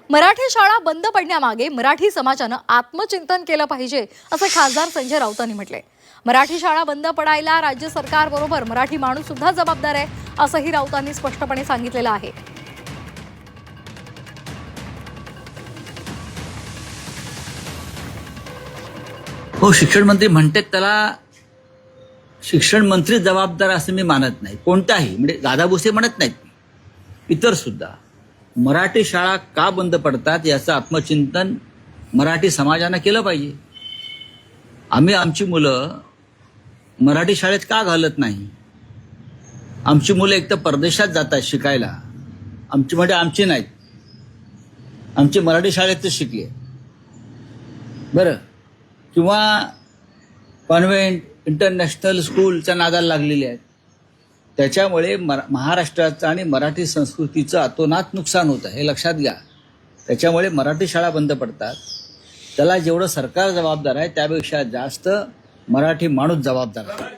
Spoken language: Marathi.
मराठी शाळा बंद पडण्यामागे मराठी समाजानं आत्मचिंतन केलं पाहिजे असं खासदार संजय राऊतांनी म्हटलंय। मराठी शाळा बंद पडायला राज्य सरकारबरोबर मराठी माणूस सुद्धा जबाबदार आहे असंही राऊतांनी स्पष्टपणे सांगितलेलं आहे। हो, शिक्षण मंत्री म्हणतात त्याला शिक्षण मंत्री जबाबदार असं मी मानत नाही। कोणताही म्हणजे दादा भुसे म्हणत नाहीत, इतर सुद्धा मराठी शाळा का बंद पडतात याचं आत्मचिंतन मराठी समाजानं केलं पाहिजे। आम्ही आमची मुलं मराठी शाळेत का घालत नाही? आमची मुलं एक तर परदेशात जातात शिकायला, आमची म्हणजे आमची नाहीत, आमची मराठी शाळेतच शिकली बरं, किंवा कॉन्व्हेंट इंटरनॅशनल स्कूलच्या नादाला लागलेले आहेत। त्याच्यामुळे महाराष्ट्राचं आणि मराठी संस्कृतीचं अतोनात नुकसान होतं, हे लक्षात घ्या। त्याच्यामुळे मराठी शाळा बंद पडतात, त्याला जेवढं सरकार जबाबदार आहे त्यापेक्षा जास्त मराठी माणूस जबाबदार आहे।